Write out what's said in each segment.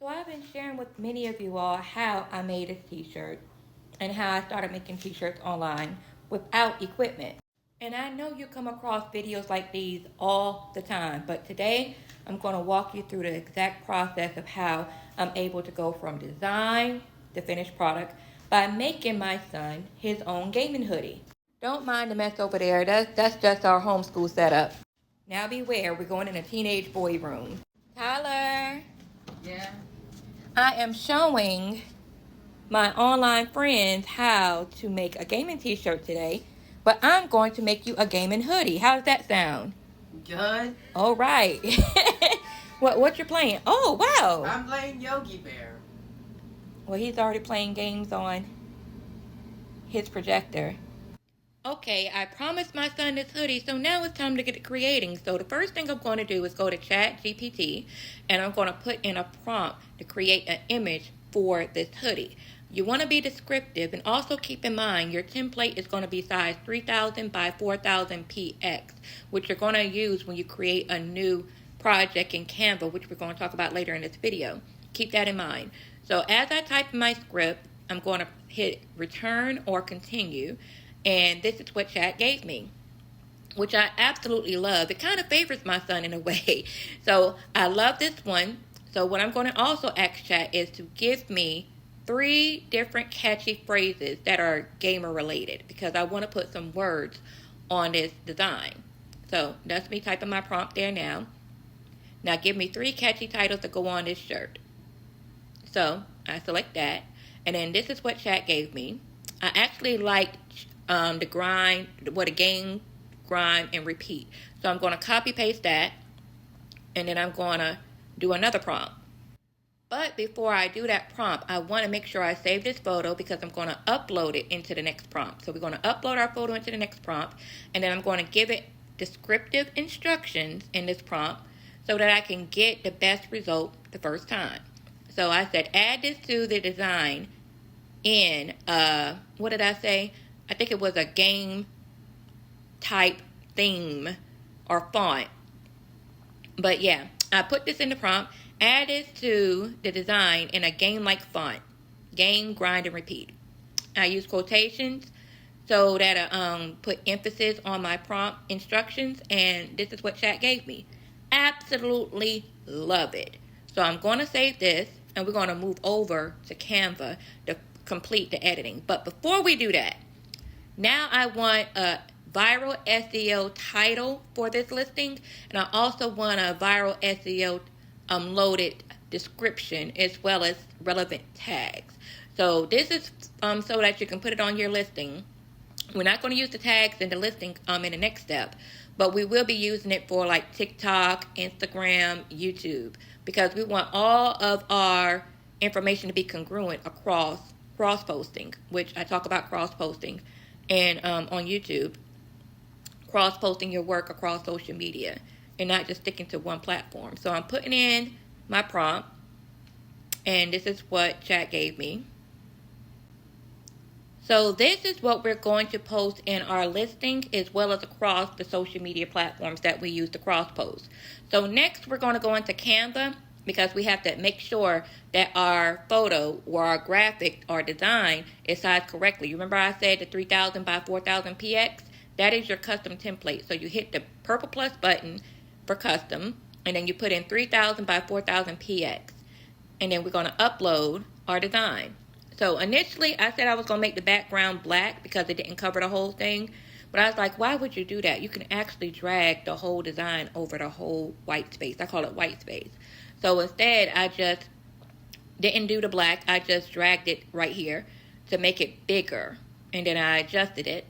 So I've been sharing with many of you all how I made a t-shirt and how I started making t-shirts online without equipment. And I know you come across videos like these all the time, but today I'm going to walk you through the exact process of how I'm able to go from design to finished product by making my son his own gaming hoodie. Don't mind the mess over there. That's just our homeschool setup. Now beware, we're going in a teenage boy room. Tyler. Yeah. I am showing my online friends how to make a gaming t-shirt today, but I'm going to make you a gaming hoodie. How does that sound? Good. All right. What you're playing? Oh, wow. I'm playing Yogi Bear. Well, he's already playing games on his projector. Okay, I promised my son this hoodie, so now it's time to get it creating. So the first thing I'm going to do is go to ChatGPT, and I'm going to put in a prompt to create an image for this hoodie. You want to be descriptive, and also keep in mind your template is going to be size 3000 by 4000 px, which you're going to use when you create a new project in Canva, which we're going to talk about later in this video. Keep that in mind. So as I type in my script, I'm going to hit return or continue. And this is what Chat gave me, which I absolutely love. It kind of favors my son in a way. So I love this one. So what I'm going to also ask Chat is to give me 3 different catchy phrases that are gamer related, because I want to put some words on this design. So that's me typing my prompt there now. Now give me 3 catchy titles to go on this shirt. So I select that. And then this is what Chat gave me. I actually liked the grind, a game, grind, and repeat. So I'm going to copy paste that, and then I'm going to do another prompt. But before I do that prompt, I want to make sure I save this photo, because I'm going to upload it into the next prompt. So we're going to upload our photo into the next prompt, and then I'm going to give it descriptive instructions in this prompt so that I can get the best result the first time. So I said, add this to the design in, what did I say? I think it was a game type theme or font. But yeah, I put this in the prompt, add this to the design in a game-like font. Game, grind, and repeat. I use quotations so that I put emphasis on my prompt instructions, and this is what Chat gave me. Absolutely love it. So I'm going to save this, and we're going to move over to Canva to complete the editing. But before we do that, now I want a viral SEO title for this listing, and I also want a viral SEO loaded description as well as relevant tags. So this is so that you can put it on your listing. We're not going to use the tags in the listing in the next step, but we will be using it for like TikTok, Instagram, YouTube, because we want all of our information to be congruent across cross-posting, which I talk about cross-posting. And on YouTube, cross-posting your work across social media and not just sticking to one platform. So I'm putting in my prompt, and this is what Chat gave me. So this is what we're going to post in our listing, as well as across the social media platforms that we use to cross-post. So next, we're going to go into Canva, because we have to make sure that our photo or our graphic or design is sized correctly. You remember I said the 3000 by 4000 px? That is your custom template. So you hit the purple plus button for custom, and then you put in 3000 by 4000 px. And then we're going to upload our design. So initially I said I was going to make the background black because it didn't cover the whole thing. But I was like, why would you do that? You can actually drag the whole design over the whole white space. I call it white space. So instead, I just didn't do the black. I just dragged it right here to make it bigger. And then I adjusted it.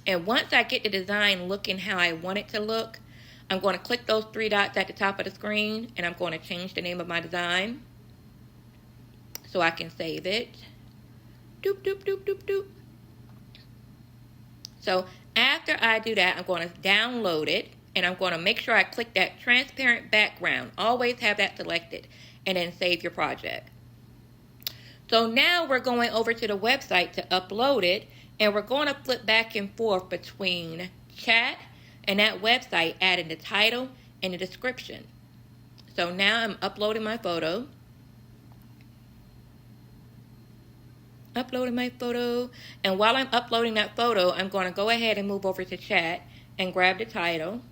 And once I get the design looking how I want it to look, I'm going to click those 3 dots at the top of the screen, and I'm going to change the name of my design so I can save it. Doop, doop, doop, doop, doop. So after I do that, I'm going to download it. And I'm going to make sure I click that transparent background. Always have that selected. And then save your project. So now we're going over to the website to upload it. And we're going to flip back and forth between Chat and that website, adding the title and the description. So now I'm uploading my photo. And while I'm uploading that photo, I'm going to go ahead and move over to chat and grab the title,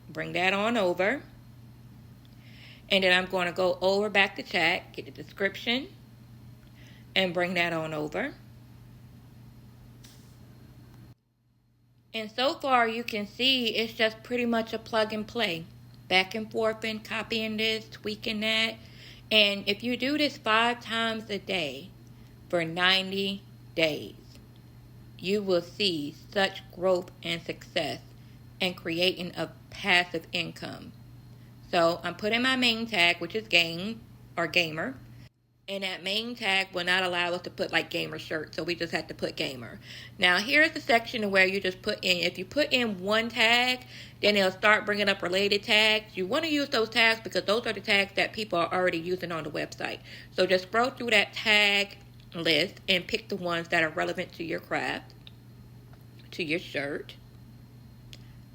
bring that on over, and then I'm going to go over back to chat, get the description, and bring that on over. And so far you can see it's just pretty much a plug and play, back and forth and copying this, tweaking that. And if you do this 5 times a day for 90 days, you will see such growth and success in creating a passive income. So I'm putting my main tag, which is game or gamer. And that main tag will not allow us to put like gamer shirt, so we just have to put gamer. Now here's the section where you just put in, if you put in one tag, then it'll start bringing up related tags. You want to use those tags because those are the tags that people are already using on the website. So just scroll through that tag list and pick the ones that are relevant to your craft, to your shirt,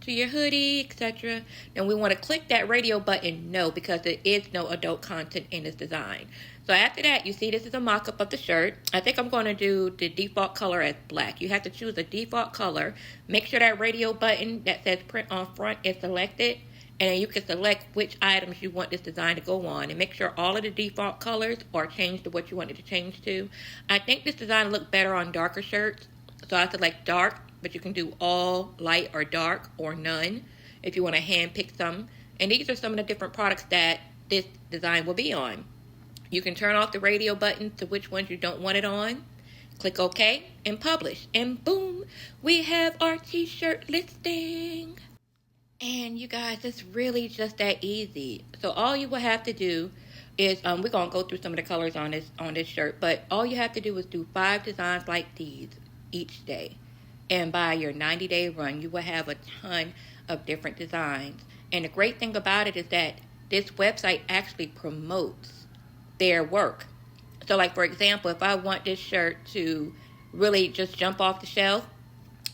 to your hoodie, etc. Then we want to click that radio button no, because there is no adult content in this design. So after that, you see this is a mock-up of the shirt. I think I'm going to do the default color as black. You have to choose a default color. Make sure that radio button that says print on front is selected. And then you can select which items you want this design to go on. And make sure all of the default colors are changed to what you want it to change to. I think this design will look better on darker shirts. So I select dark, but you can do all, light, or dark, or none if you want to hand pick some. And these are some of the different products that this design will be on. You can turn off the radio button to which ones you don't want it on. Click OK and publish. And boom, we have our t-shirt listing. And you guys, it's really just that easy. So all you will have to do is, we're going to go through some of the colors on this shirt, but all you have to do is do 5 designs like these each day. And by your 90-day run, you will have a ton of different designs. And the great thing about it is that this website actually promotes their work. So like, for example, if I want this shirt to really just jump off the shelf,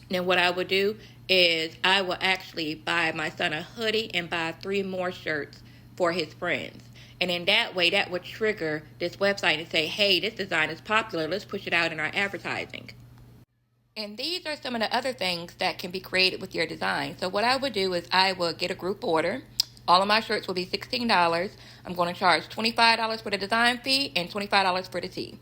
then what I would do is I will actually buy my son a hoodie and buy 3 more shirts for his friends. And in that way, that would trigger this website and say, hey, this design is popular. Let's push it out in our advertising. And these are some of the other things that can be created with your design. So what I would do is I will get a group order. All of my shirts will be $16. I'm going to charge $25 for the design fee and $25 for the tee.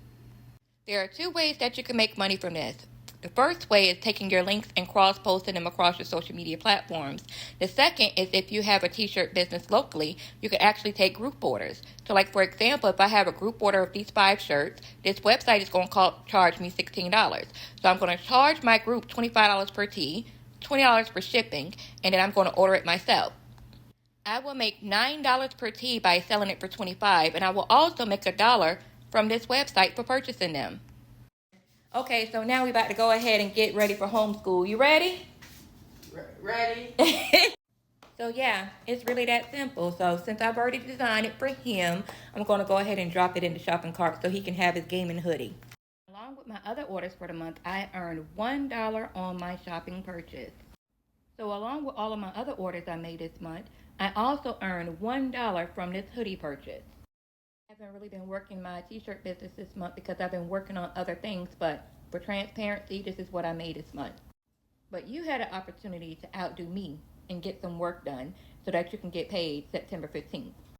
There are 2 ways that you can make money from this. The first way is taking your links and cross-posting them across your social media platforms. The second is if you have a t-shirt business locally, you can actually take group orders. So like, for example, if I have a group order of these 5 shirts, this website is going to charge me $16. So I'm going to charge my group $25 per tee, $20 for shipping, and then I'm going to order it myself. I will make $9 per tee by selling it for $25, and I will also make $1 from this website for purchasing them. Okay, so now we're about to go ahead and get ready for homeschool. You ready? Ready? So yeah, it's really that simple. So since I've already designed it for him, I'm going to go ahead and drop it in the shopping cart so he can have his gaming hoodie. Along with my other orders for the month, I earned $1 on my shopping purchase. So along with all of my other orders I made this month, I also earned $1 from this hoodie purchase. I haven't really been working my t-shirt business this month because I've been working on other things, but for transparency, this is what I made this month. But you had an opportunity to outdo me and get some work done so that you can get paid September 15th.